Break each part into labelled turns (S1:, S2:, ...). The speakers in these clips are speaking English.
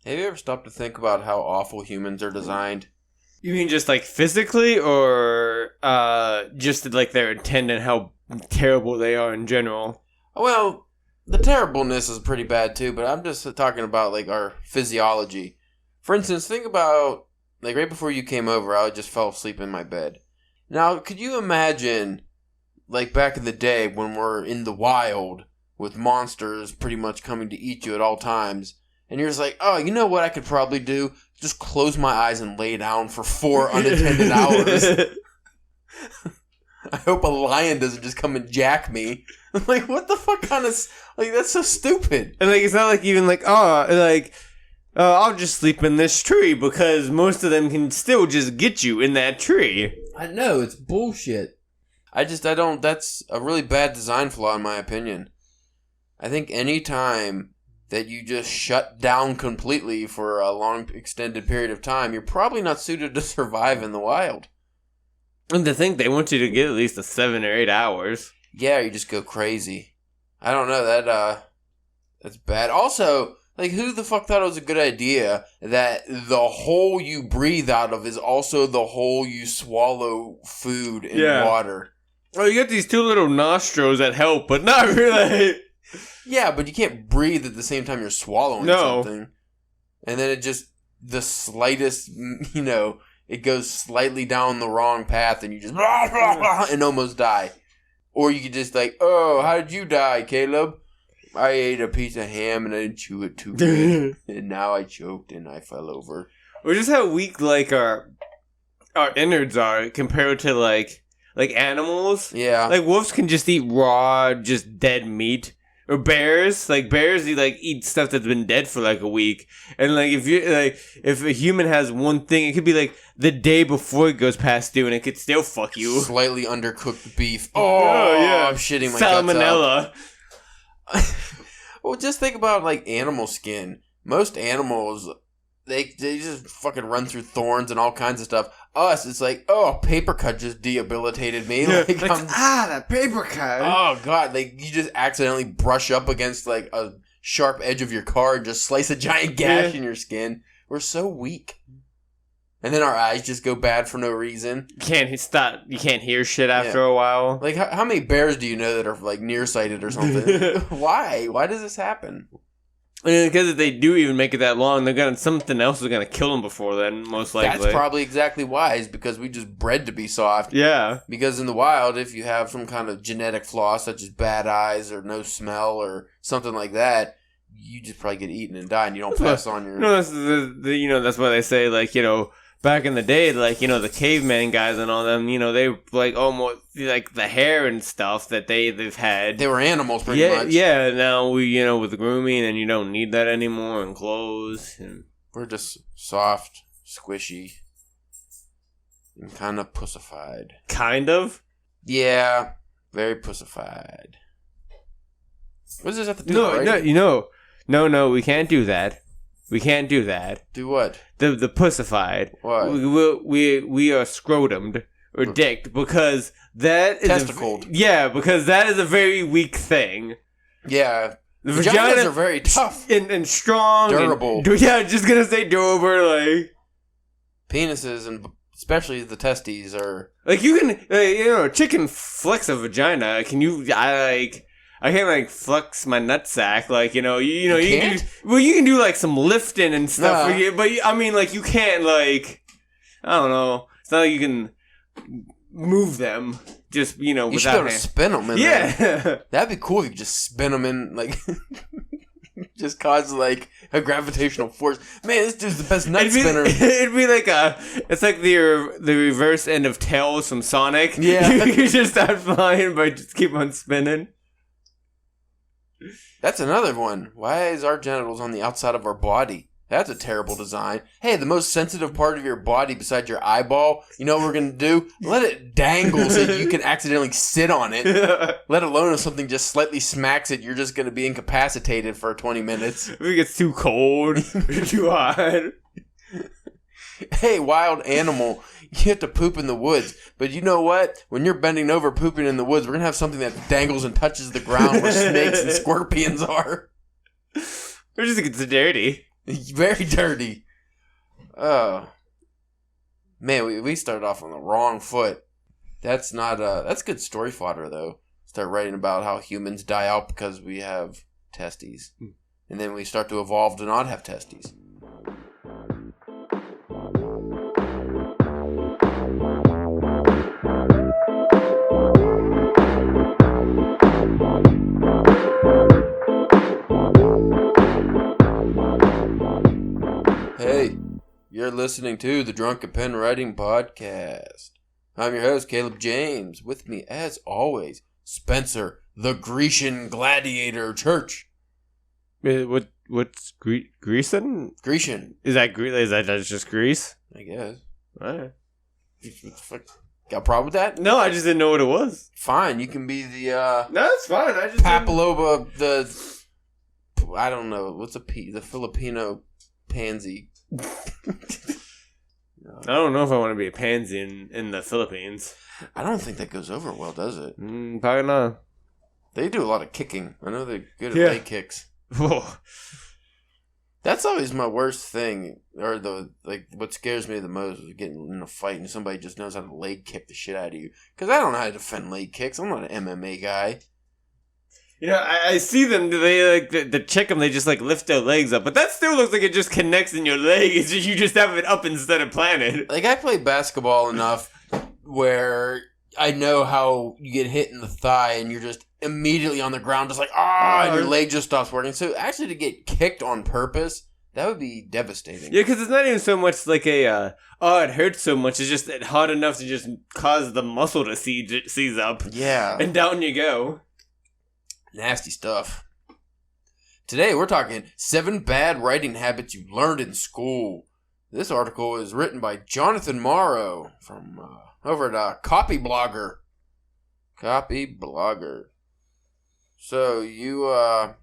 S1: Have you ever stopped to think about how awful humans are designed?
S2: You mean just like physically, or just like their intent and how terrible they are in general?
S1: Well, the terribleness is pretty bad too, but I'm just talking about like our physiology. For instance, think about like right before you came over, I just fell asleep in my bed. Now, could you imagine like back in the day when we're in the wild with monsters pretty much coming to eat you at all times, and you're just like, oh, you know what I could probably do? Just close my eyes and lay down for 4 unattended hours. I hope a lion doesn't just come and jack me. Like, what the fuck kind of... Like, that's so stupid.
S2: And, like, it's not like even like, I'll just sleep in this tree because most of them can still just get you in that tree.
S1: I know, it's bullshit. I don't... That's a really bad design flaw in my opinion. I think any time that you just shut down completely for a long, extended period of time, you're probably not suited to survive in the wild.
S2: And to think they want you to get at least 7 or 8 hours.
S1: Yeah, you just go crazy. I don't know, that's bad. Also, like, who the fuck thought it was a good idea that the hole you breathe out of is also the hole you swallow food and water?
S2: Oh, you got these 2 little nostrils that help, but not really.
S1: Yeah, but you can't breathe at the same time you're swallowing something. And then it just, the slightest, it goes slightly down the wrong path and you just, and almost die. Or you could just like, oh, how did you die, Caleb? I ate a piece of ham and I didn't chew it too good. And now I choked and I fell over.
S2: Or just how weak, like, our innards are compared to, like animals.
S1: Yeah.
S2: Like, wolves can just eat raw, just dead meat. Or bears, eat stuff that's been dead for like a week, and like if a human has one thing, it could be like the day before it goes past due, and it could still fuck you.
S1: Slightly undercooked beef. Oh yeah, I'm shitting my
S2: salmonella.
S1: Guts out. Well, just think about like animal skin. Most animals, they just fucking run through thorns and all kinds of stuff. Us, it's like, oh, a paper cut just debilitated me.
S2: Yeah, that paper cut.
S1: Oh, God. Like, you just accidentally brush up against, like, a sharp edge of your car and just slice a giant gash in your skin. We're so weak. And then our eyes just go bad for no reason.
S2: You can't hear shit after a while.
S1: Like, how many bears do you know that are, like, nearsighted or something? Why? Why does this happen?
S2: And because if they do even make it that long, something else is gonna kill them before then, most likely.
S1: That's probably exactly why, is because we just bred to be soft.
S2: Yeah.
S1: Because in the wild, if you have some kind of genetic flaw, such as bad eyes or no smell or something like that, you just probably get eaten and die, and you don't pass on your...
S2: No, that's why they say, like, back in the day, like, the caveman guys and all them, they, like, almost, like, the hair and stuff that they've had.
S1: They were animals, pretty much.
S2: Yeah, now we, with grooming, and you don't need that anymore, and clothes. And
S1: we're just soft, squishy, and kind of pussified.
S2: Kind of?
S1: Yeah, very pussified. What does this have to do with writing?
S2: No, we can't do that. We can't do that.
S1: Do what?
S2: The pussified.
S1: What?
S2: We are scrotumed or dicked because that is
S1: testicled.
S2: Because that is a very weak thing.
S1: Yeah.
S2: The
S1: vaginas are very tough
S2: and strong,
S1: durable.
S2: Just gonna say durable. Like
S1: penises and especially the testes are
S2: like you can a chicken flex a vagina. Can you? I can't, like, flex my nutsack, like, you can do, well, you can do, like, some lifting and stuff, but, I mean, like, you can't, like, I don't know, it's not like you can move them, just,
S1: you
S2: without
S1: should be able to spin them in
S2: there.
S1: That'd be cool if you could just spin them in, like, just cause, like, a gravitational force. Man, this dude's the best nut spinner.
S2: It'd be like it's like the reverse end of Tails from Sonic.
S1: Yeah.
S2: You just start flying, but just keep on spinning.
S1: That's another one. Why is our genitals on the outside of our body? That's a terrible design. Hey, the most sensitive part of your body besides your eyeball, you know what we're going to do? Let it dangle so you can accidentally sit on it. Let alone if something just slightly smacks it, you're just going to be incapacitated for 20 minutes.
S2: If it gets too cold or too hot.
S1: Hey, wild animal, you have to poop in the woods. But you know what? When you're bending over pooping in the woods, we're going to have something that dangles and touches the ground where snakes and scorpions are.
S2: Or just gets dirty.
S1: Very dirty. Oh. Man, we started off on the wrong foot. That's not that's good story fodder though. Start writing about how humans die out because we have testes. And then we start to evolve to not have testes. Hey, you're listening to the Drunken Pen Writing Podcast. I'm your host, Caleb James. With me, as always, Spencer, the Grecian gladiator Church.
S2: What's Grecian?
S1: Grecian.
S2: Is that just Greece?
S1: I guess.
S2: Alright.
S1: Got a problem with that?
S2: No, I just didn't know what it was.
S1: Fine, you can be the,
S2: No, it's fine. I just
S1: Papilloma, I don't know, what's the Filipino pansy.
S2: I don't know if I want to be a pansy in the Philippines.
S1: I don't think that goes over well, does it?
S2: Probably not.
S1: They do a lot of kicking. I know they're good at leg kicks.
S2: Whoa.
S1: That's always my worst thing, or what scares me the most is getting in a fight and somebody just knows how to leg kick the shit out of you. Because I don't know how to defend leg kicks. I'm not an MMA guy.
S2: You know, I see them. They to check them. They just lift their legs up, but that still looks like it just connects in your leg. It's just you just have it up instead of planted.
S1: Like I play basketball enough where I know how you get hit in the thigh and you're just immediately on the ground, just and your leg just stops working. So actually, to get kicked on purpose, that would be devastating.
S2: Yeah, because it's not even so much like it hurts so much. It's just hard enough to just cause the muscle to seize up.
S1: Yeah,
S2: and down you go.
S1: Nasty stuff. Today we're talking 7 bad writing habits you learned in school. This article is written by Jonathan Morrow from over at Copy Blogger. Copy Blogger. So you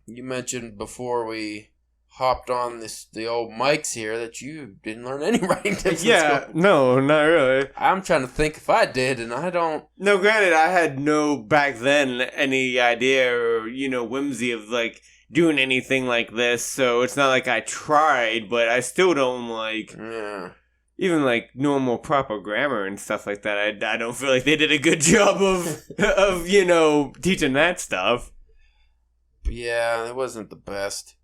S1: mentioned before we hopped on the old mics here that you didn't learn any writing tips.
S2: Yeah, no, not really.
S1: I'm trying to think if I did, and I don't.
S2: No, granted, I had no back then any idea or whimsy of doing anything like this. So it's not like I tried, but I still don't even normal proper grammar and stuff like that. I don't feel like they did a good job of teaching that stuff.
S1: Yeah, it wasn't the best.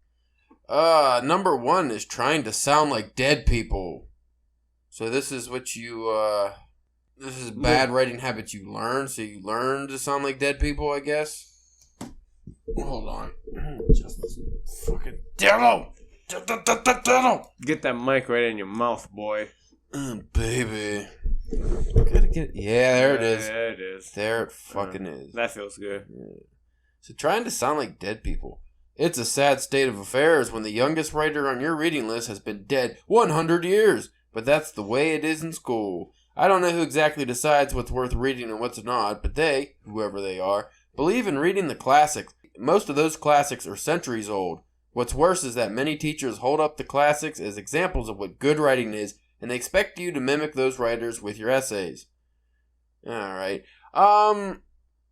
S1: Number 1 is trying to sound like dead people. So this is what this is bad writing habits you learn. So you learn to sound like dead people, I guess. Hold on. Just fucking devil!
S2: Get that mic right in your mouth, boy.
S1: Baby. Gotta get it. Yeah, there it is.
S2: There it is.
S1: There it fucking is.
S2: That feels good.
S1: Yeah. So trying to sound like dead people. It's a sad state of affairs when the youngest writer on your reading list has been dead 100 years. But that's the way it is in school. I don't know who exactly decides what's worth reading and what's not, but they, whoever they are, believe in reading the classics. Most of those classics are centuries old. What's worse is that many teachers hold up the classics as examples of what good writing is, and they expect you to mimic those writers with your essays. Alright.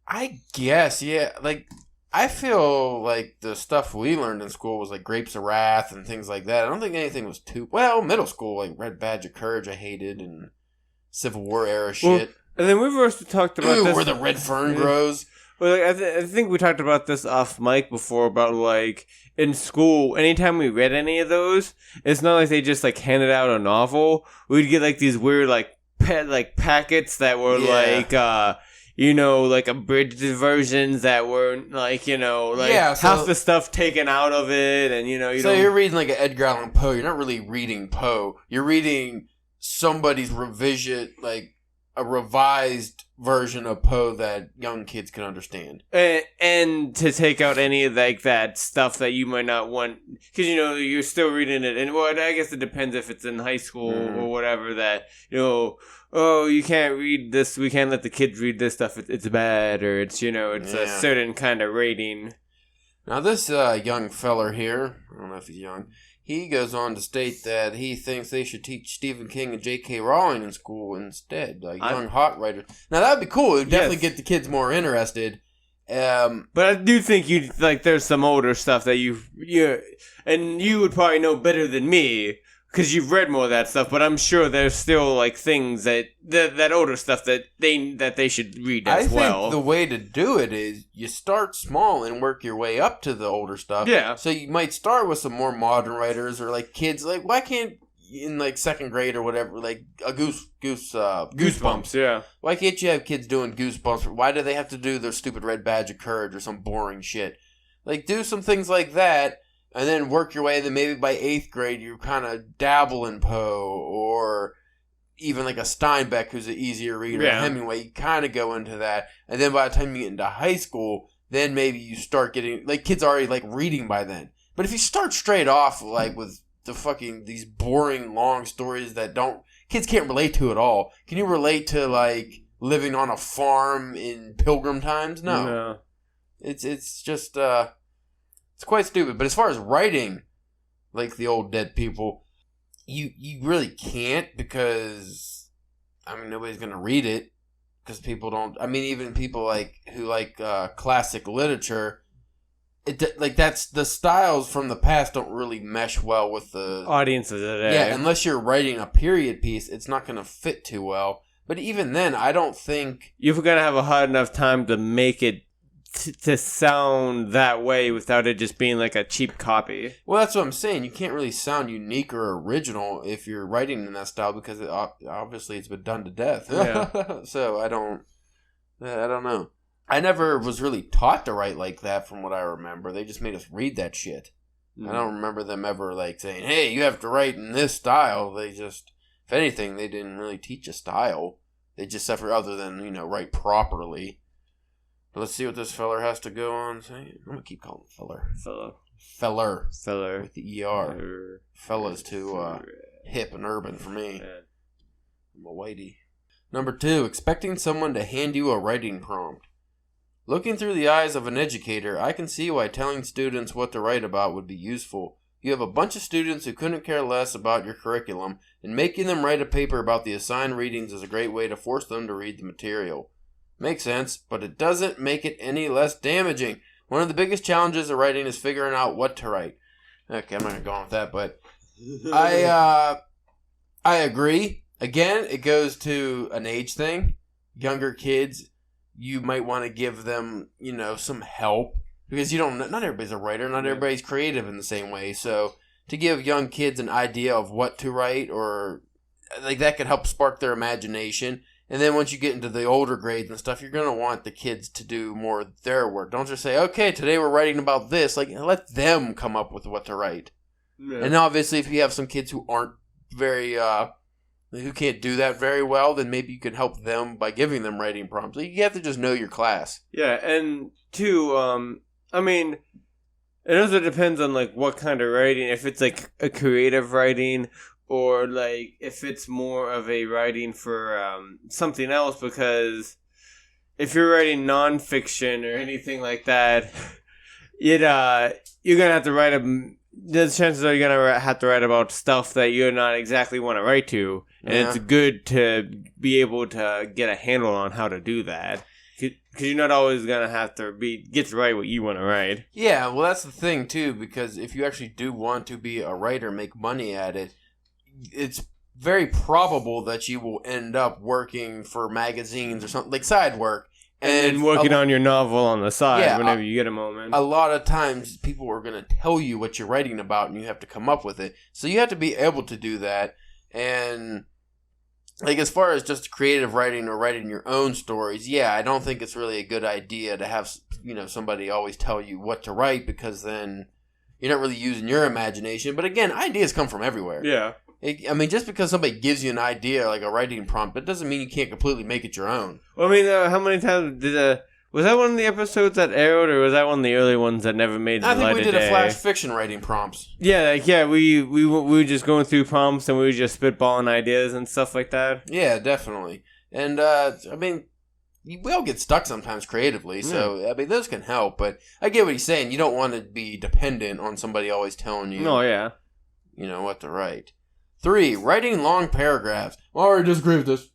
S1: I guess, yeah, I feel like the stuff we learned in school was Grapes of Wrath and things like that. I don't think anything was too... Well, middle school, Red Badge of Courage I hated, and Civil War era shit.
S2: And then we've also talked about this...
S1: where the red fern grows.
S2: Well, I think we talked about this off mic before about, in school, anytime we read any of those, it's not like they just, handed out a novel. We'd get, these weird, packets that were, abridged versions that were half the stuff taken out of it, and
S1: you're reading an Edgar Allan Poe. You're not really reading Poe. You're reading somebody's revision, a revised version of Poe that young kids can understand.
S2: And to take out any of that stuff that you might not want, because you're still reading it, and I guess it depends if it's in high school or whatever. That you can't read this. We can't let the kids read this stuff. It's bad, or it's a certain kind of rating.
S1: Now this young feller here, I don't know if he's young. He goes on to state that he thinks they should teach Stephen King and J.K. Rowling in school instead, young hot writers. Now that would be cool. It would definitely get the kids more interested.
S2: But I do think there's some older stuff that and you would probably know better than me because you've read more of that stuff. But I'm sure there's still like things that older stuff that they should read as well.
S1: I think the way to do it is you start small and work your way up to the older stuff.
S2: Yeah.
S1: So you might start with some more modern writers or like kids. Like, why can't in like second grade or whatever, like a Goosebumps.
S2: Yeah.
S1: Why can't you have kids doing Goosebumps? Why do they have to do their stupid Red Badge of Courage or some boring shit? Like, do some things like that, and then work your way. Then maybe by 8th grade, you kind of dabble in Poe or even like a Steinbeck, who's an easier reader.
S2: Yeah.
S1: Hemingway, you kind of go into that, and then by the time you get into high school, then maybe you start getting like kids already like reading by then. But if you start straight off like with these boring long stories that kids can't relate to at all. Can you relate to like living on a farm in Pilgrim times? No. It's just it's quite stupid. But as far as writing, like the old dead people, you really can't because nobody's gonna read it because people don't. Even people who like classic literature. That's the styles from the past don't really mesh well with the
S2: audiences today.
S1: Yeah, unless you're writing a period piece, it's not going to fit too well. But even then, I don't think
S2: you've got to have a hard enough time to make it to sound that way without it just being like a cheap copy.
S1: Well, that's what I'm saying. You can't really sound unique or original if you're writing in that style because obviously it's been done to death.
S2: Yeah.
S1: So I don't know. I never was really taught to write like that from what I remember. They just made us read that shit. I don't remember them ever like saying, hey, you have to write in this style. They just, if anything, they didn't really teach a style. They just suffer other than, write properly. But let's see what this feller has to go on. I'm going to keep calling him feller. Feller. With the ER. Fella's too hip and urban for me. I'm a whitey. Number 2, expecting someone to hand you a writing prompt. Looking through the eyes of an educator, I can see why telling students what to write about would be useful. You have a bunch of students who couldn't care less about your curriculum, and making them write a paper about the assigned readings is a great way to force them to read the material. Makes sense, but it doesn't make it any less damaging. One of the biggest challenges of writing is figuring out what to write. Okay, I'm not going to go on with that, but I agree. Again, it goes to an age thing. Younger kids, you might want to give them, some help because not everybody's a writer, not everybody's creative in the same way. So to give young kids an idea of what to write or like that could help spark their imagination. And then once you get into the older grades and stuff, you're going to want the kids to do more of their work. Don't just say, okay, today we're writing about this. Like, let them come up with what to write. Yeah. And obviously if you have some kids who aren't very, who can't do that very well, then maybe you can help them by giving them writing prompts. You have to just know your class.
S2: Yeah, and 2, it also depends on like what kind of writing. If it's like a creative writing, or like if it's more of a writing for something else. Because if you're writing nonfiction or anything like that, you're gonna have to write the chances are you're gonna have to write about stuff that you're not exactly want to write to, and it's good to be able to get a handle on how to do that. Because you're not always going to have to get to write what you want to write.
S1: Yeah, well, that's the thing, too, because if you actually do want to be a writer, make money at it, it's very probable that you will end up working for magazines or something, like side work.
S2: And working on your novel on the side whenever you get a moment.
S1: A lot of times, people are going to tell you what you're writing about, and you have to come up with it. So you have to be able to do that, and like as far as just creative writing or writing your own stories, I don't think it's really a good idea to have somebody always tell you what to write because then you're not really using your imagination. But again, ideas come from everywhere.
S2: Yeah.
S1: Just because somebody gives you an idea like a writing prompt, that doesn't mean you can't completely make it your own.
S2: Well, how many times was that one of the episodes that aired, or was that one of the early ones that never made the light of day?
S1: I think we did a flash fiction writing prompts.
S2: Yeah, we were just going through prompts and we were just spitballing ideas and stuff like that.
S1: Yeah, definitely. And, we all get stuck sometimes creatively, so, those can help. But I get what he's saying. You don't want to be dependent on somebody always telling you, what to write. 3, writing long paragraphs. I already disagree with this.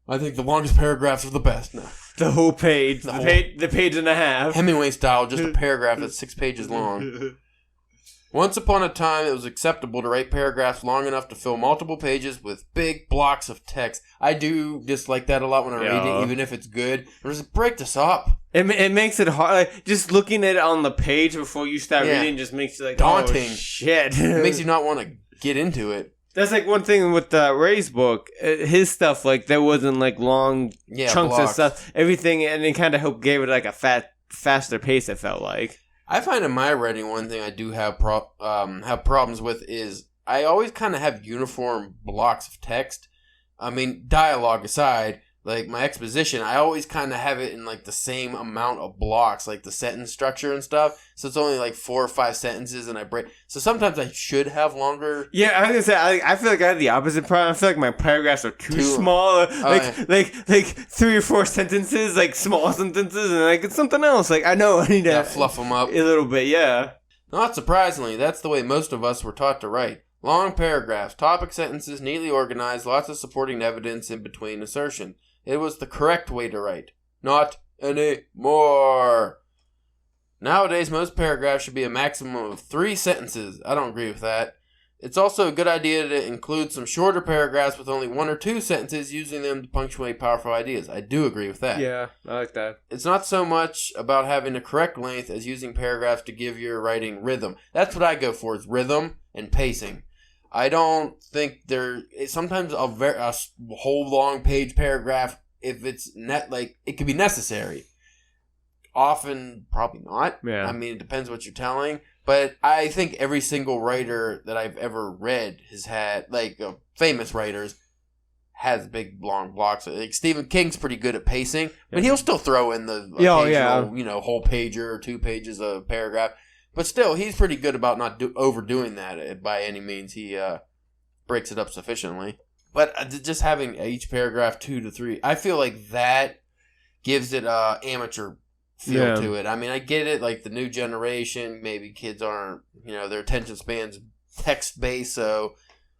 S1: I think the longest paragraphs are the best. No.
S2: The whole page. The page and a half.
S1: Hemingway style, just a paragraph that's 6 pages long. Once upon a time, it was acceptable to write paragraphs long enough to fill multiple pages with big blocks of text. I do dislike that a lot when I read it, even if it's good. Just break this up.
S2: It makes it hard. Like, just looking at it on the page before you start reading just makes you like,
S1: daunting.
S2: Oh, shit.
S1: It makes you not want to get into it.
S2: That's like one thing with Ray's book. His stuff, like, there wasn't like long chunks of stuff. Everything, and it kind of gave it like a faster pace, it felt like.
S1: I find in my writing, one thing I do have problems with is I always kind of have uniform blocks of text. I mean, dialogue aside, like my exposition, I always kind of have it in like the same amount of blocks, like the sentence structure and stuff. So it's only like 4 or 5 sentences, and I break. So sometimes I should have longer.
S2: Yeah, I was gonna say I feel like I have the opposite problem. I feel like my paragraphs are too small. Like 3 or 4 sentences, like small sentences, and like it's something else. Like I know I need to
S1: fluff them up
S2: a little bit. Yeah.
S1: Not surprisingly, that's the way most of us were taught to write. Long paragraphs, topic sentences, neatly organized, lots of supporting evidence in between assertion. It was the correct way to write. Not anymore. Nowadays, most paragraphs should be a maximum of 3 sentences. I don't agree with that. It's also a good idea to include some shorter paragraphs with only 1 or 2 sentences, using them to punctuate powerful ideas. I do agree with that.
S2: Yeah, I like that.
S1: It's not so much about having the correct length as using paragraphs to give your writing rhythm. That's what I go for, is rhythm and pacing. I don't think sometimes a whole long page paragraph, if it's it could be necessary. Often, probably not.
S2: Yeah.
S1: I mean, it depends what you're telling. But I think every single writer that I've ever read has had, famous writers, has big long blocks. Like Stephen King's pretty good at pacing, but he'll still throw in the occasional, whole pager or 2 pages of paragraph. But still, he's pretty good about not overdoing that by any means. He breaks it up sufficiently. But just having each paragraph 2 to 3, I feel like that gives it amateur feel to it. I mean, I get it, like the new generation, maybe kids aren't, their attention span's text-based, so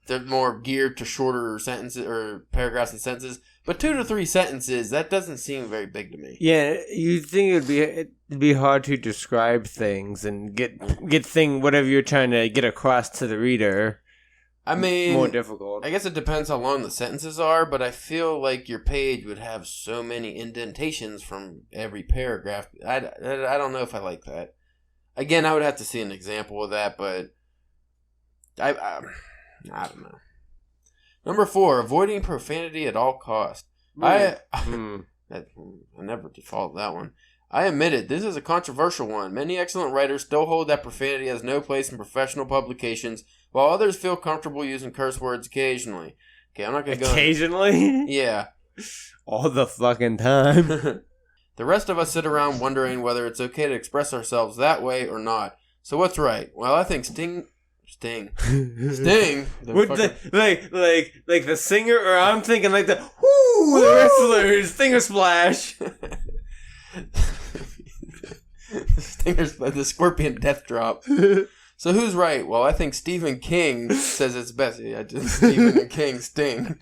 S1: they're more geared to shorter sentences or paragraphs and sentences. But 2 to 3 sentences, that doesn't seem very big to me.
S2: Yeah, you'd think it'd be hard to describe things and get whatever you're trying to get across to the reader.
S1: I mean,
S2: more difficult.
S1: I guess it depends how long the sentences are, but I feel like your page would have so many indentations from every paragraph. I don't know if I like that. Again, I would have to see an example of that, but I don't know. Number 4, avoiding profanity at all costs. I never default that one. I admit it, this is a controversial one. Many excellent writers still hold that profanity has no place in professional publications, while others feel comfortable using curse words occasionally. Okay, I'm not going to go...
S2: Occasionally?
S1: Yeah.
S2: All the fucking time.
S1: The rest of us sit around wondering whether it's okay to express ourselves that way or not. So what's right? Well, I think Sting.
S2: With like the singer, or I'm thinking like the the wrestlers, Stinger Splash.
S1: Stinger's the Scorpion Death Drop. So who's right? Well, I think Stephen King says it's best. Yeah, Stephen King Sting.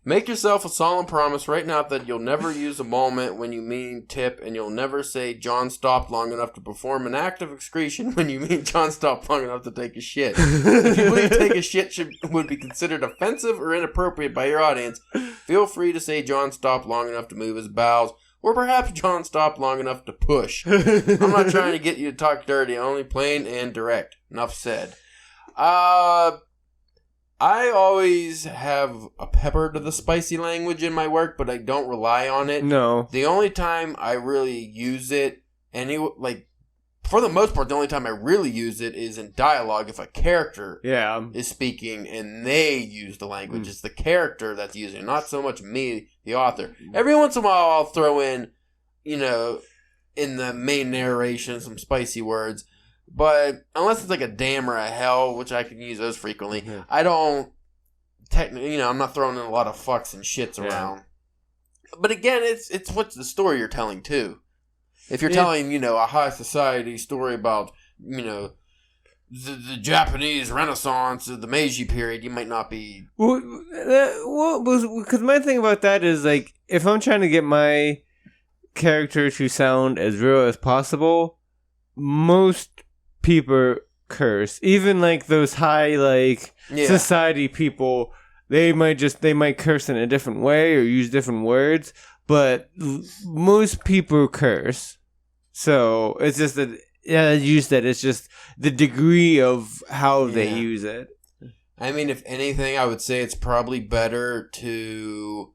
S1: Make yourself a solemn promise right now that you'll never use a moment when you mean tip, and you'll never say John stopped long enough to perform an act of excretion when you mean John stopped long enough to take a shit. If you believe take a shit would be considered offensive or inappropriate by your audience, feel free to say John stopped long enough to move his bowels, or perhaps John stopped long enough to push. I'm not trying to get you to talk dirty, only plain and direct. Enough said. I always have a pepper to the spicy language in my work, but I don't rely on it.
S2: No.
S1: The only time I really use it, for the most part, the only time I really use it is in dialogue. If a character is speaking and they use the language, it's the character that's using it, not so much me, the author. Every once in a while, I'll throw in, in the main narration, some spicy words. But unless it's like a damn or a hell, which I can use those frequently, I don't technically, I'm not throwing in a lot of fucks and shits around. But again, it's what's the story you're telling too. If you're telling, a high society story about, the Japanese Renaissance, the Meiji period, you might not be.
S2: Because my thing about that is like, if I'm trying to get my character to sound as real as possible, most people curse. Even like those high society people, they might curse in a different way or use different words, but most people curse. So it's just that it's just the degree of how they use it.
S1: I mean, if anything, I would say it's probably better to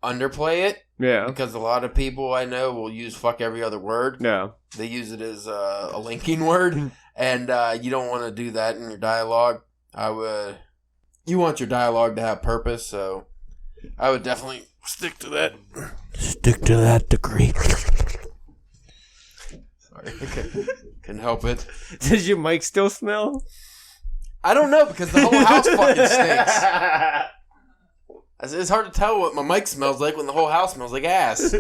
S1: underplay it.
S2: Yeah.
S1: Because a lot of people I know will use fuck every other word.
S2: Yeah.
S1: They use it as a linking word. And you don't want to do that in your dialogue. You want your dialogue to have purpose, so I would definitely stick to that. Stick to that degree. Sorry, couldn't help it.
S2: Does your mic still smell?
S1: I don't know, because the whole house fucking stinks. It's hard to tell what my mic smells like when the whole house smells like ass.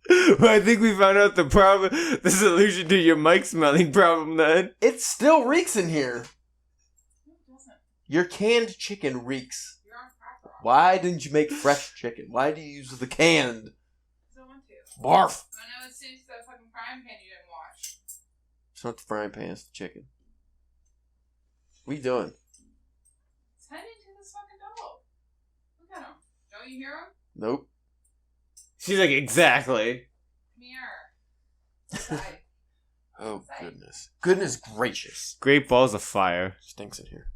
S2: Well, I think we found out the solution to your mic smelling problem then.
S1: It still reeks in here. Your canned chicken reeks. Why didn't you make fresh chicken? Why do you use the canned?
S3: I don't want to.
S1: Barf.
S3: I know it stinks to that fucking frying pan you didn't wash.
S1: It's not the frying pan, it's the chicken. What are you doing?
S3: It's heading to this fucking dog. Look at him. Don't you hear him?
S1: Nope.
S2: She's like, exactly.
S3: Come here.
S1: Oh, goodness. Goodness gracious.
S2: Great balls of fire.
S1: Stinks in here.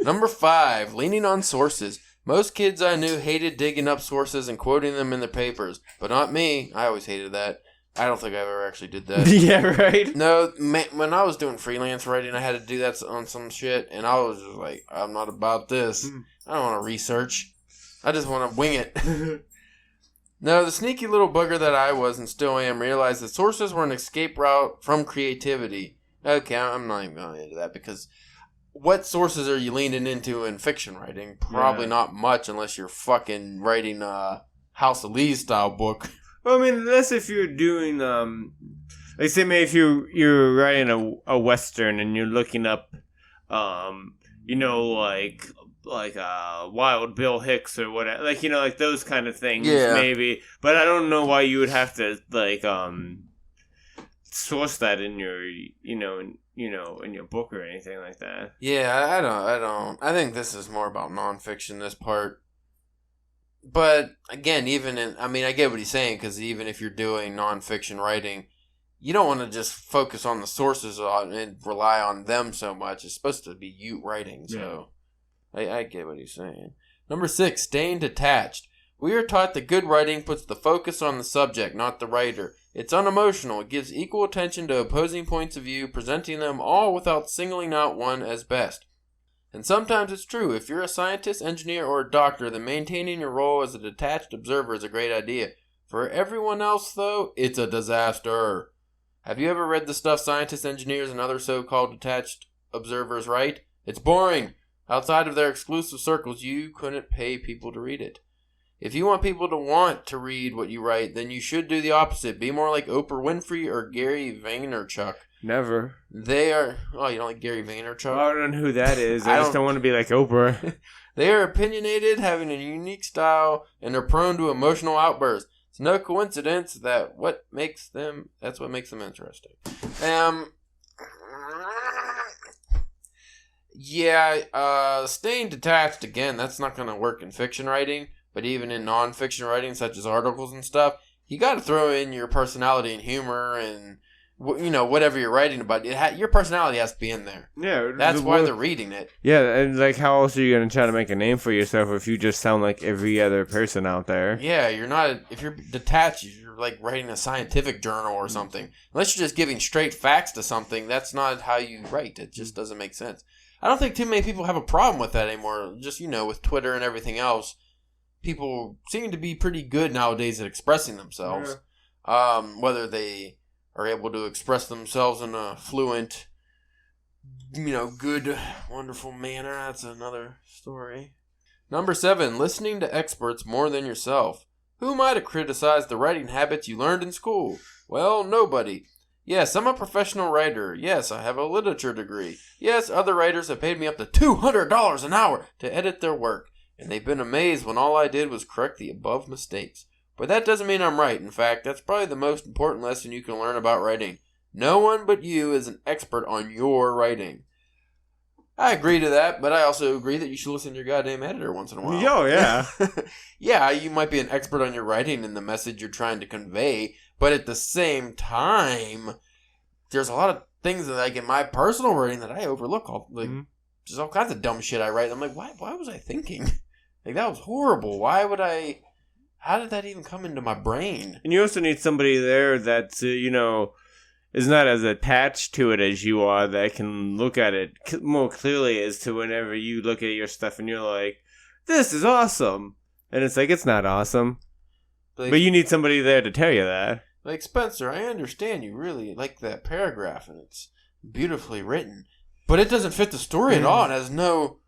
S1: Number 5, leaning on sources. Most kids I knew hated digging up sources and quoting them in the papers. But not me. I always hated that. I don't think I ever actually did that.
S2: Yeah, right?
S1: No, when I was doing freelance writing, I had to do that on some shit. And I was just like, I'm not about this. I don't want to research. I just want to wing it. No, the sneaky little bugger that I was and still am realized that sources were an escape route from creativity. Okay, I'm not even going into that because what sources are you leaning into in fiction writing? Probably not much unless you're fucking writing a House of Leaves style book.
S2: Well, I mean, unless if you're doing, like say maybe if you're writing a Western and you're looking up, like Wild Bill Hicks or whatever, like those kind of things, maybe. But I don't know why you would have to source that in your, in your book or anything like that.
S1: Yeah, I don't. I think this is more about nonfiction. This part. But again, I get what he's saying, because even if you're doing nonfiction writing, you don't want to just focus on the sources and rely on them so much. It's supposed to be you writing, so I get what he's saying. Number 6, staying detached. We are taught that good writing puts the focus on the subject, not the writer. It's unemotional. It gives equal attention to opposing points of view, presenting them all without singling out one as best. And sometimes it's true. If you're a scientist, engineer, or a doctor, then maintaining your role as a detached observer is a great idea. For everyone else, though, it's a disaster. Have you ever read the stuff scientists, engineers, and other so-called detached observers write? It's boring. Outside of their exclusive circles, you couldn't pay people to read it. If you want people to want to read what you write, then you should do the opposite. Be more like Oprah Winfrey or Gary Vaynerchuk.
S2: Never.
S1: They are... Oh, you don't like Gary Vaynerchuk?
S2: I don't know who that is. I just don't want to be like Oprah.
S1: They are opinionated, having a unique style, and are prone to emotional outbursts. It's no coincidence that's what makes them interesting. Staying detached, again, that's not going to work in fiction writing, but even in non-fiction writing, such as articles and stuff, you got to throw in your personality and humor and, whatever you're writing about. Your personality has to be in there. Yeah. That's why they're reading it.
S2: Yeah, and how else are you going to try to make a name for yourself if you just sound like every other person out there?
S1: Yeah, if you're detached, you're like writing a scientific journal or something. Unless you're just giving straight facts to something, that's not how you write. It just doesn't make sense. I don't think too many people have a problem with that anymore. Just, with Twitter and everything else, people seem to be pretty good nowadays at expressing themselves. Yeah. Whether they are able to express themselves in a fluent, good, wonderful manner, that's another story. Number 7, listening to experts more than yourself. Who might have criticized the writing habits you learned in school? Well, nobody. Yes, I'm a professional writer. Yes, I have a literature degree. Yes, other writers have paid me up to $200 an hour to edit their work, and they've been amazed when all I did was correct the above mistakes. But that doesn't mean I'm right. In fact, that's probably the most important lesson you can learn about writing. No one but you is an expert on your writing. I agree to that, but I also agree that you should listen to your goddamn editor once in a while.
S2: Yo, yeah.
S1: Yeah, you might be an expert on your writing and the message you're trying to convey, but at the same time, there's a lot of things that, like, in my personal writing that I overlook. There's all kinds of dumb shit I write. I'm like, why was I thinking? Like, that was horrible. How did that even come into my brain?
S2: And you also need somebody there that's, is not as attached to it as you are, that can look at it more clearly as to whenever you look at your stuff and you're like, this is awesome. And it's like, it's not awesome. But you need somebody there to tell you that.
S1: Like, Spencer, I understand you really like that paragraph and it's beautifully written, but it doesn't fit the story at all. There's no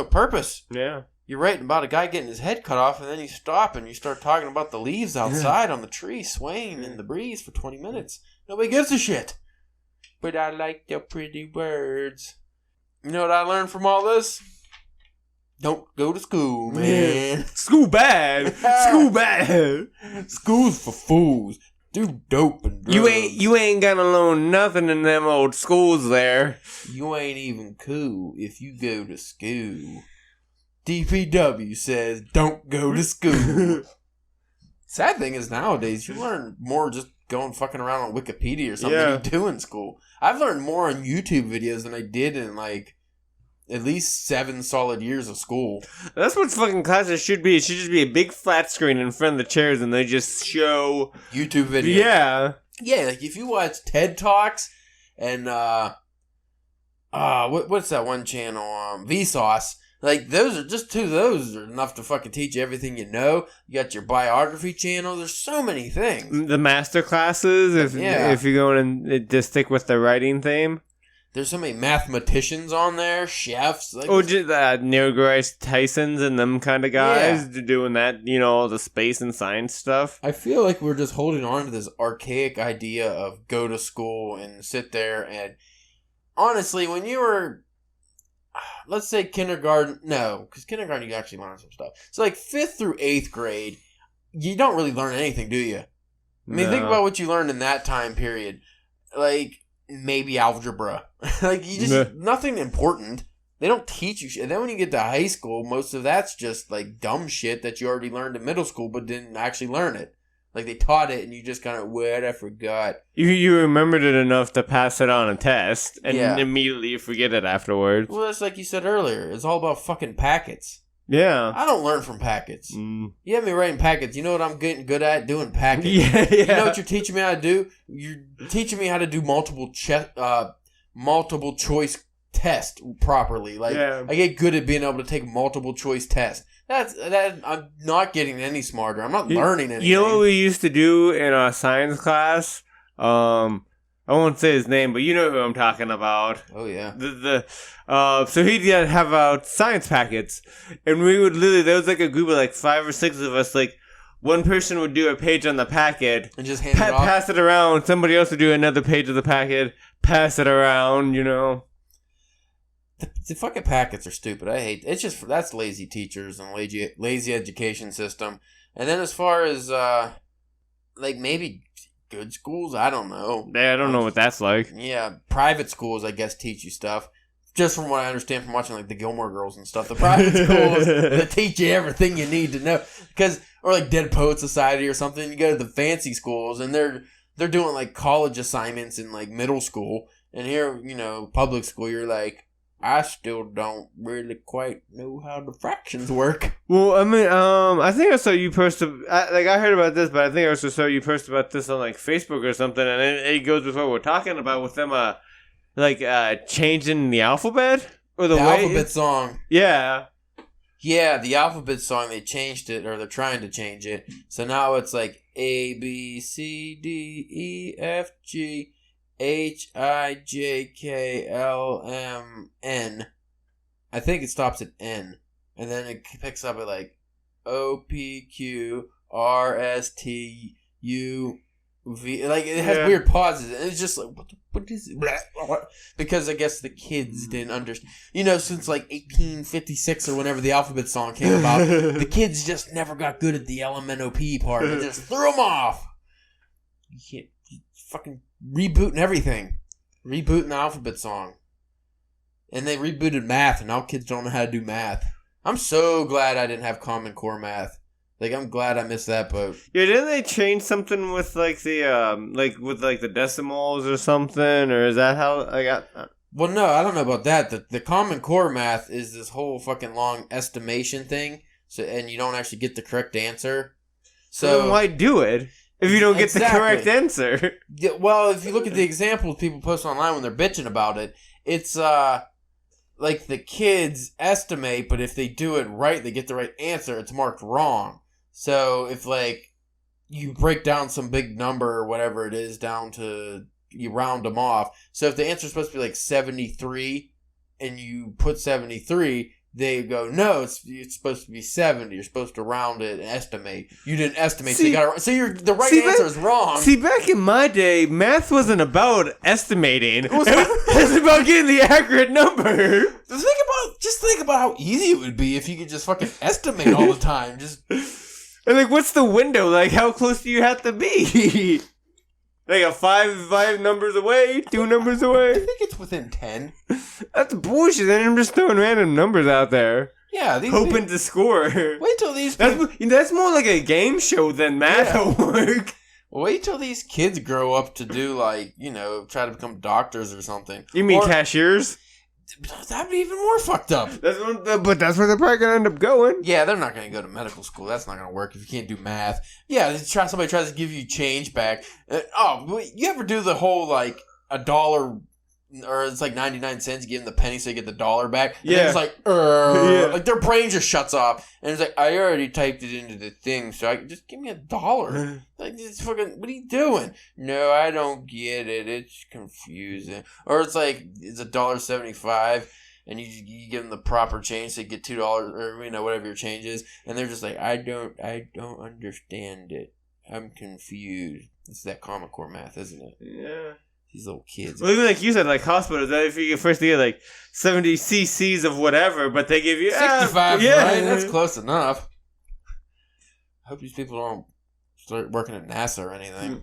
S1: purpose.
S2: Yeah.
S1: You're writing about a guy getting his head cut off, and then you stop and you start talking about the leaves outside on the tree swaying in the breeze for 20 minutes. Nobody gives a shit. But I like your pretty words. You know what I learned from all this? Don't go to school, man.
S2: School bad. School bad.
S1: School's for fools. Do dope and drugs.
S2: You ain't gonna learn nothing in them old schools there.
S1: You ain't even cool if you go to school. DPW says don't go to school. Sad thing is nowadays you learn more just going fucking around on Wikipedia or something than you do in school. I've learned more on YouTube videos than I did in like at least 7 solid years of school.
S2: That's what fucking classes should be. It should just be a big flat screen in front of the chairs and they just show
S1: YouTube videos.
S2: Yeah.
S1: Yeah, like if you watch TED Talks and what's that one channel? Vsauce. Like, those are just 2 of those are enough to fucking teach you everything you know. You got your biography channel. There's so many things.
S2: The master classes, if you're going and just stick with the writing theme.
S1: There's so many mathematicians on there, chefs. Like,
S2: just Neil deGrasse Tyson's and them kind of guys doing that, all the space and science stuff.
S1: I feel like we're just holding on to this archaic idea of go to school and sit there and... Honestly, when you were... Let's say kindergarten. No, because kindergarten you actually learn some stuff. So like 5th through 8th grade, you don't really learn anything, do you? I mean, think about what you learned in that time period. Like, maybe algebra. Like, you just... Nothing important. They don't teach you shit. And then when you get to high school, most of that's just like dumb shit that you already learned in middle school but didn't actually learn it. Like, they taught it, and you just kind of, I forgot.
S2: You remembered it enough to pass it on a test, and immediately you forget it afterwards.
S1: Well, that's like you said earlier. It's all about fucking packets.
S2: Yeah.
S1: I don't learn from packets. You have me writing packets. You know what I'm getting good at? Doing packets.
S2: Yeah.
S1: You know what you're teaching me how to do? You're teaching me how to do multiple choice test properly. Like, I get good at being able to take multiple choice tests. I'm not getting any smarter. I'm not learning anything.
S2: You know what we used to do in our science class? I won't say his name, but you know who I'm talking about.
S1: Oh yeah.
S2: So he'd have out science packets, and we would literally, there was like a group of like 5 or 6 of us. Like, one person would do a page on the packet
S1: and just hand it off.
S2: Pass it around. Somebody else would do another page of the packet, pass it around.
S1: The fucking packets are stupid. I hate it's just that's lazy teachers and lazy education system. And then as far as like maybe good schools, I don't know.
S2: Yeah, I don't know what that's like.
S1: Yeah, private schools I guess teach you stuff. Just from what I understand from watching like the Gilmore Girls and stuff, the private schools that teach you everything you need to know. Or like Dead Poet Society or something. You go to the fancy schools and they're doing like college assignments in like middle school. And here, public school, you're like, I still don't really quite know how the fractions work.
S2: Well, I mean, I think I saw you post, I heard about this, but I think I also saw you post about this on, like, Facebook or something, and it goes with what we're talking about with them, changing the alphabet? Or the
S1: alphabet song.
S2: Yeah.
S1: Yeah, the alphabet song, they changed it, or they're trying to change it. So now it's like A, B, C, D, E, F, G, H, I, J, K, L, M, N. I think it stops at N. And then it picks up at like O, P, Q, R, S, T, U, Like, it has weird pauses. And it's just like, what is it? Because I guess the kids didn't understand. Since like 1856 or whenever the alphabet song came about, the kids just never got good at the LMNOP part. It just threw them off. You fucking rebooting everything. Rebooting the alphabet song. And they rebooted math, and now kids don't know how to do math. I'm so glad I didn't have Common Core math. Like, I'm glad I missed that boat.
S2: Yeah, didn't they change something with, like, the decimals or something? Or is that how I got...
S1: Well, no, I don't know about that. The Common Core math is this whole fucking long estimation thing, and you don't actually get the correct answer. So
S2: then why do it if you don't get the correct answer?
S1: Yeah, well, if you look at the examples people post online when they're bitching about it, it's, like, the kids estimate, but if they do it right, they get the right answer, it's marked wrong. So if, like, you break down some big number or whatever it is down to, you round them off. So if the answer is supposed to be like 73 and you put 73, they go, no, it's supposed to be 70. You're supposed to round it and estimate. You didn't estimate, so the right answer is wrong.
S2: See, back in my day, math wasn't about estimating. It was about getting the accurate number.
S1: Just think about how easy it would be if you could just fucking estimate all the time.
S2: And like, what's the window? Like, how close do you have to be? Like a five numbers away, 2 numbers away.
S1: I think it's within 10.
S2: That's bullshit. Then I'm just throwing random numbers out there.
S1: Yeah,
S2: hoping to score.
S1: Wait till these.
S2: That's more like a game show than math work.
S1: Wait till these kids grow up to do try to become doctors or something.
S2: You mean cashiers?
S1: That'd be even more fucked up.
S2: But that's where they're probably gonna end up going.
S1: Yeah, they're not gonna go to medical school. That's not gonna work if you can't do math. Yeah, somebody tries to give you change back. You ever do the whole like $1, or it's like 99 cents? You give them the penny so you get the dollar back. And it's like, like their brain just shuts off, and it's like, I already typed it into the thing, so just give me $1. Like, it's fucking, what are you doing? No, I don't get it. It's confusing. Or it's like, it's $1.75, and you give them the proper change, so you get $2 or whatever your change is, and they're just like, I don't understand it. I'm confused. It's that Common Core math, isn't it?
S2: Yeah.
S1: These little kids.
S2: Well, even like you said, like hospitals, if you first get like 70 cc's of whatever, but they give you
S1: 65, right? That's close enough. I hope these people don't start working at NASA or anything.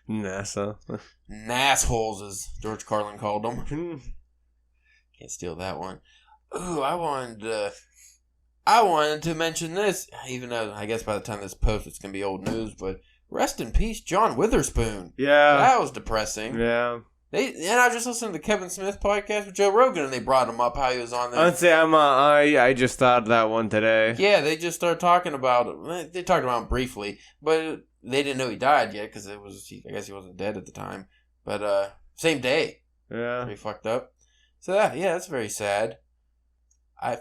S2: NASA.
S1: Nassholes, as George Carlin called them. Can't steal that one. Ooh, I wanted to mention this, even though I guess by the time this posts it's going to be old news, but rest in peace, John Witherspoon.
S2: Yeah.
S1: That was depressing.
S2: Yeah.
S1: And I just listened to the Kevin Smith podcast with Joe Rogan, and they brought him up, how he was on there.
S2: I'd say I just thought of that one today.
S1: Yeah, they just started talking about it. They talked about him briefly, but they didn't know he died yet, because I guess he wasn't dead at the time. But same day.
S2: Yeah.
S1: Pretty fucked up. So that's very sad.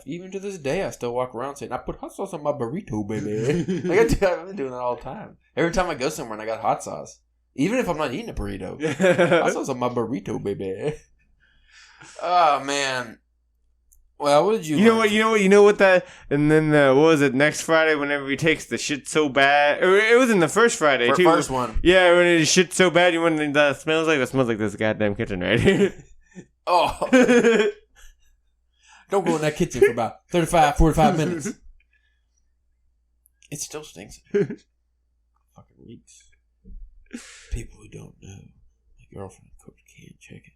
S1: Even to this day, I still walk around saying, I put hot sauce on my burrito, baby. I've been doing that all the time. Every time I go somewhere and I got hot sauce. Even if I'm not eating a burrito. Hot sauce on my burrito, baby. Oh, man. Well, what did you...
S2: You know what that... And then, what was it, next Friday, whenever he takes the shit so bad... Or it was in the first Friday, too.
S1: First one.
S2: Yeah, when it shit so bad, you want that smells like this goddamn kitchen right here.
S1: Oh. Don't go in that kitchen for about 45 minutes. It still stinks. Fucking reeks. People who don't know, my girlfriend cooked canned chicken,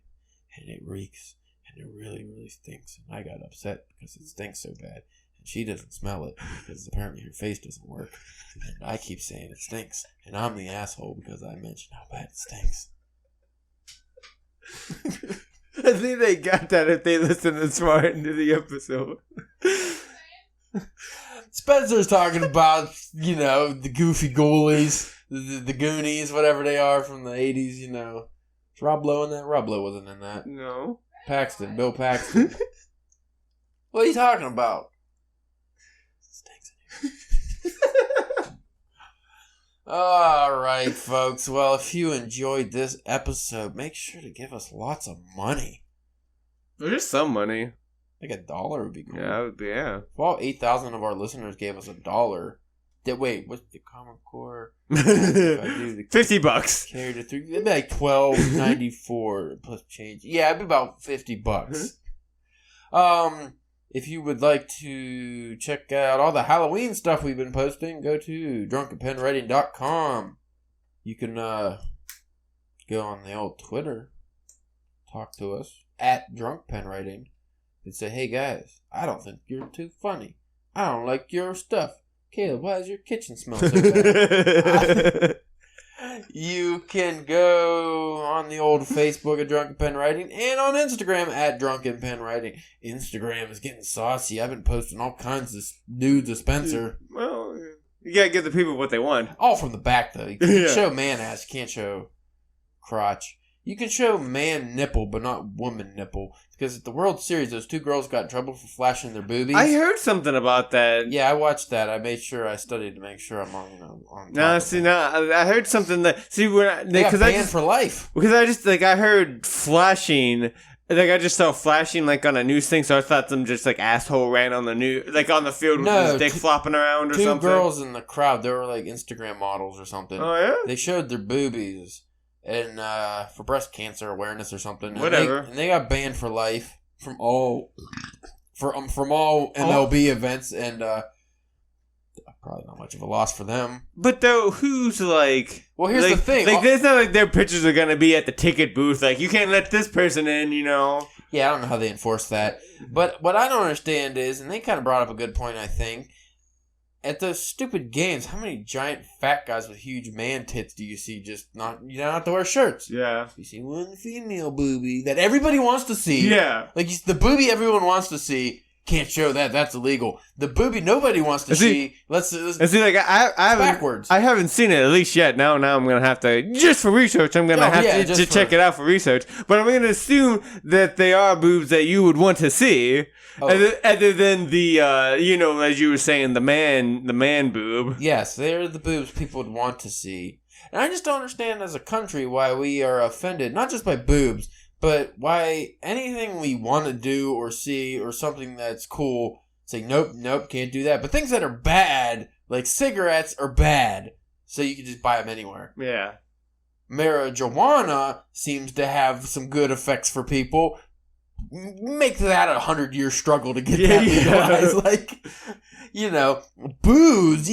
S1: and it reeks, and it really, really stinks. And I got upset because it stinks so bad. And she doesn't smell it because apparently her face doesn't work. And I keep saying it stinks. And I'm the asshole because I mentioned how bad it stinks.
S2: I think they got that if they listened this far into the episode.
S1: Spencer's talking about, the goofy goalies, the Goonies, whatever they are from the 80s, Is Rob Lowe in that? Rob Lowe wasn't in that.
S2: No.
S1: Bill Paxton. What are you talking about? Stinks in here. All right, folks. Well, if you enjoyed this episode, make sure to give us lots of money.
S2: There's some money.
S1: Like $1 would be cool.
S2: Yeah, yeah.
S1: If all 8,000 of our listeners gave us $1, Wait, what's the Common Core? If I do the
S2: $50.
S1: carry to 3, it'd be like $12.94 plus change. Yeah, it'd be about $50. If you would like to check out all the Halloween stuff we've been posting, go to drunkenpenwriting.com. You can go on the old Twitter, talk to us at drunkpenwriting, and say, hey guys, I don't think you're too funny. I don't like your stuff. Caleb, why does your kitchen smell so bad? You can go on the old Facebook at Drunken Pen Writing and on Instagram at Drunken Pen Writing. Instagram is getting saucy. I've been posting all kinds of nudes of Spencer.
S2: Well, you gotta give the people what they want.
S1: All from the back, though. You can show man ass, you can't show crotch. You can show man nipple, but not woman nipple. Because at the World Series, those two girls got in trouble for flashing their boobies.
S2: I heard something about that.
S1: Yeah, I watched that. I made sure I studied to make sure I'm on
S2: No,
S1: top
S2: see,
S1: of it.
S2: no, I heard something that
S1: They got banned for life.
S2: Because I heard flashing. Like I just saw flashing like on a news thing, so I thought some just like asshole ran on the news, like on the field with his dick flopping around or something.
S1: Two girls in the crowd, they were like Instagram models or something.
S2: Oh yeah.
S1: They showed their boobies and for breast cancer awareness or something.
S2: Whatever.
S1: And they got banned for life from all MLB events, and probably not much of a loss for them.
S2: But though, who's like?
S1: Well, here's the thing.
S2: Like, it's not like their pictures are gonna be at the ticket booth. Like, you can't let this person in, you know.
S1: Yeah, I don't know how they enforce that. But what I don't understand is, and they kind of brought up a good point, I think, at those stupid games, how many giant fat guys with huge man tits do you see just not, you don't have to wear shirts?
S2: Yeah.
S1: You see one female boobie that everybody wants to see.
S2: Yeah.
S1: Like, the boobie everyone wants to see, can't show that. That's illegal. The boobie nobody wants to see. Let's see,
S2: like I haven't,
S1: backwards.
S2: I haven't seen it at least yet. Now I'm gonna have to, just for research. I'm gonna have to check it out for research. But I'm gonna assume that they are boobs that you would want to see, other than the you know, as you were saying, the man boob.
S1: Yes, they're the boobs people would want to see. And I just don't understand as a country why we are offended, not just by boobs, but why anything we want to do or see or something that's cool, say, nope, can't do that. But things that are bad, like cigarettes, are bad. So you can just buy them anywhere.
S2: Yeah.
S1: Marijuana seems to have some good effects for people. Make that a 100-year struggle to get that legalized. Like, you know, booze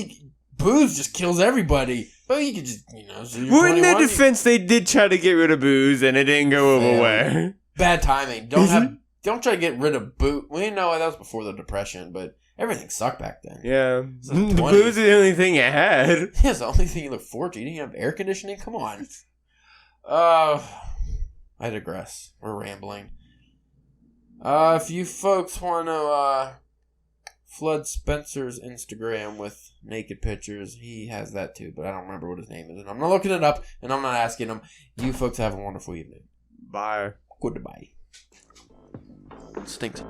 S1: just kills everybody. But you could just, you know... So
S2: well, in their defense, they did try to get rid of booze, and it didn't go over well.
S1: Bad timing. Don't try to get rid of booze. We know that was before the Depression, but everything sucked back then.
S2: Yeah. The booze is the only thing you had.
S1: Yeah, it's the only thing you look forward to. You didn't have air conditioning? Come on. I digress. We're rambling. If you folks want to flood Spencer's Instagram with naked pictures, he has that too, but I don't remember what his name is. And I'm not looking it up, and I'm not asking him. You folks have a wonderful evening.
S2: Bye.
S1: Goodbye. Stinks.